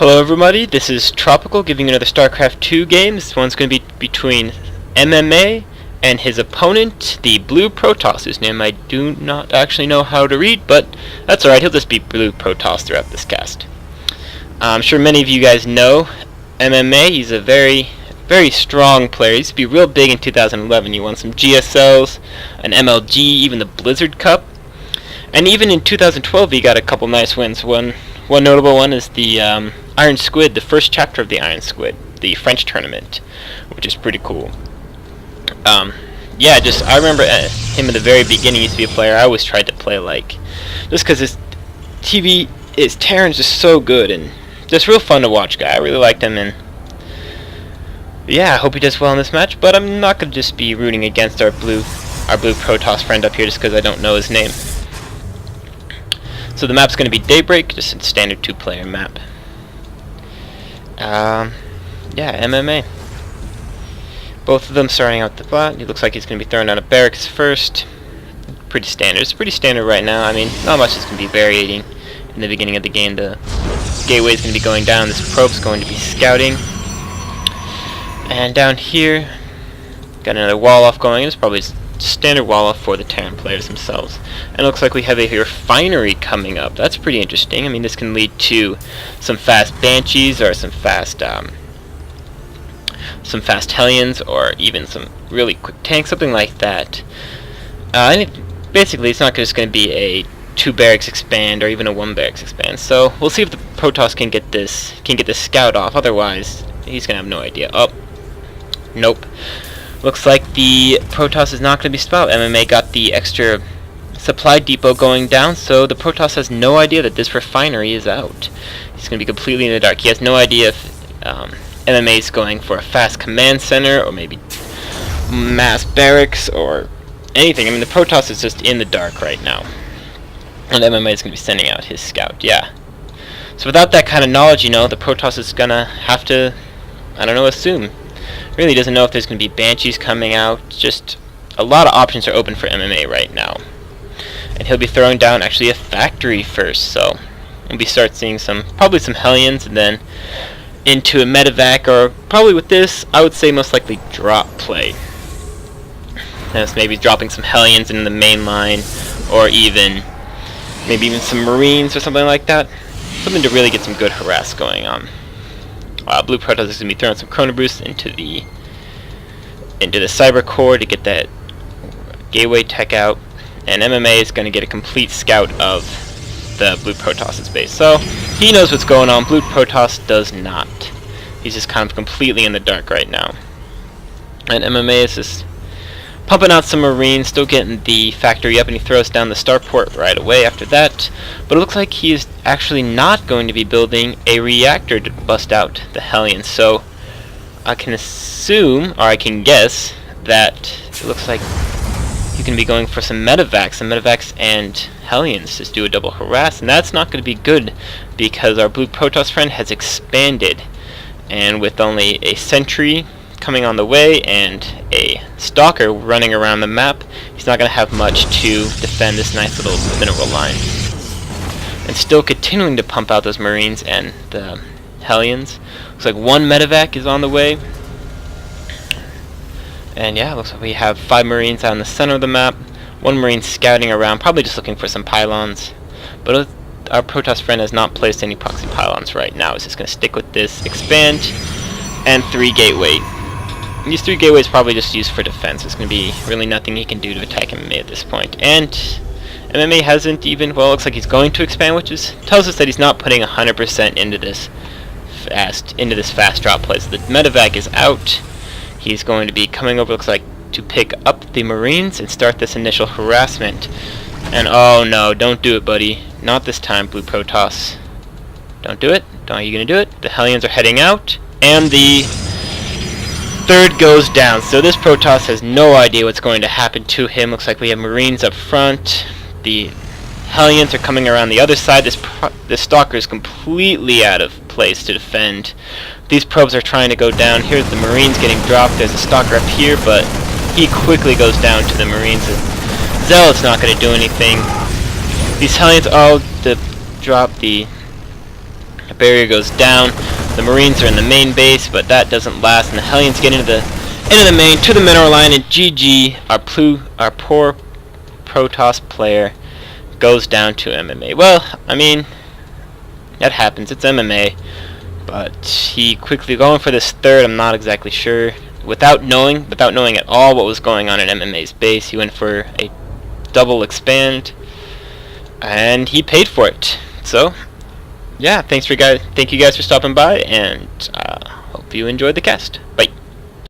Hello everybody, this is Tropical giving you another Starcraft 2 game. This one's going to be between MMA and his opponent, the Blue Protoss, whose name I do not actually know how to read, but that's alright, he'll just be Blue Protoss throughout this cast. I'm sure many of you guys know MMA. He's a very strong player. He used to be real big in 2011. He won some GSLs, an MLG, even the Blizzard Cup. And even in 2012 he got a couple nice wins. One notable one is the Iron Squid, the first chapter of the Iron Squid, the French tournament, which is pretty cool. Yeah, I remember him in the very beginning. He used to be a player I always tried to play like, just because his Terran's just so good and just real fun to watch guy. I really liked him, and yeah, I hope he does well in this match, but I'm not going to just be rooting against our blue Protoss friend up here just because I don't know his name. So the map's going to be Daybreak, just a standard 2-player map. Yeah, MMA. Both of them starting out the bot. He looks like he's going to be throwing down a barracks first. Pretty standard. It's pretty standard right now. I mean, not much is going to be varying in the beginning of the game. The gateway is going to be going down. This probe's going to be scouting. And down here, got another wall off going. It's probably standard wall off for the Terran players themselves. And it looks like we have a refinery coming up. That's pretty interesting. I mean, this can lead to some fast Banshees or some fast Hellions, or even some really quick tanks, something like that. Basically, it's not just going to be a 2 barracks expand or even a 1 barracks expand. So we'll see if the Protoss can get this scout off. Otherwise, he's going to have no idea. Oh, nope. Looks like the Protoss is not going to be spot. MMA got the extra supply depot going down, so the Protoss has no idea that this refinery is out. He's going to be completely in the dark. He has no idea if MMA is going for a fast command center or maybe mass barracks or anything. I mean, the Protoss is just in the dark right now, and MMA is going to be sending out his scout. Yeah. So without that kind of knowledge, you know, the Protoss is going to have to, I don't know, assume. Really doesn't know if there's going to be Banshees coming out. Just a lot of options are open for MMA right now. And he'll be throwing down actually a factory first, so we'll start seeing probably some Hellions, and then into a medevac, or probably with this, I would say most likely drop play. That's maybe dropping some Hellions in the main line, or maybe even some Marines or something like that. Something to really get some good harass going on. Blue Protoss is going to be throwing some Chrono Boost into the Cyber Core to get that gateway tech out, and MMA is going to get a complete scout of the Blue Protoss's base. So he knows what's going on. Blue Protoss does not. He's just kind of completely in the dark right now. And MMA is just pumping out some Marines, still getting the factory up, and he throws down the starport right away after that. But it looks like he is actually not going to be building a reactor to bust out the Hellions. So I can assume, or I can guess, that it looks like he's going to be going for some medevacs and Hellions, just do a double harass, and that's not going to be good because our Blue Protoss friend has expanded, and with only a sentry coming on the way and a stalker running around the map, he's not going to have much to defend this nice little mineral line. And still continuing to pump out those Marines and the Hellions. Looks like 1 medevac is on the way. And yeah, looks like we have 5 Marines out in the center of the map. 1 Marine scouting around, probably just looking for some pylons. But our Protoss friend has not placed any proxy pylons right now. He's just going to stick with this expand and 3 gateway. These 3 gateways probably just used for defense. There's going to be really nothing he can do to attack MMA at this point. And MMA hasn't even, well, it looks like he's going to expand, which tells us that he's not putting 100% into this fast drop play. So the medevac is out. He's going to be coming over, looks like, to pick up the Marines and start this initial harassment. And oh no, don't do it, buddy. Not this time, Blue Protoss. Don't do it. Are you going to do it? The Hellions are heading out, and the 3rd goes down. So this Protoss has no idea what's going to happen to him. Looks like we have Marines up front. The Hellions are coming around the other side. This Stalker is completely out of place to defend. These probes are trying to go down. Here's the Marines getting dropped. There's a Stalker up here, but he quickly goes down to the Marines. Zealot's not going to do anything. These Hellions, oh, drop the A barrier goes down. The Marines are in the main base, but that doesn't last, and the Hellions get into the main to the mineral line, and GG. Our poor Protoss player goes down to MMA. Well, I mean, that happens. It's MMA. But he quickly going for this third. I'm not exactly sure. Without knowing at all what was going on in MMA's base, he went for a double expand, and he paid for it. So, yeah, thank you guys for stopping by, and hope you enjoyed the cast. Bye.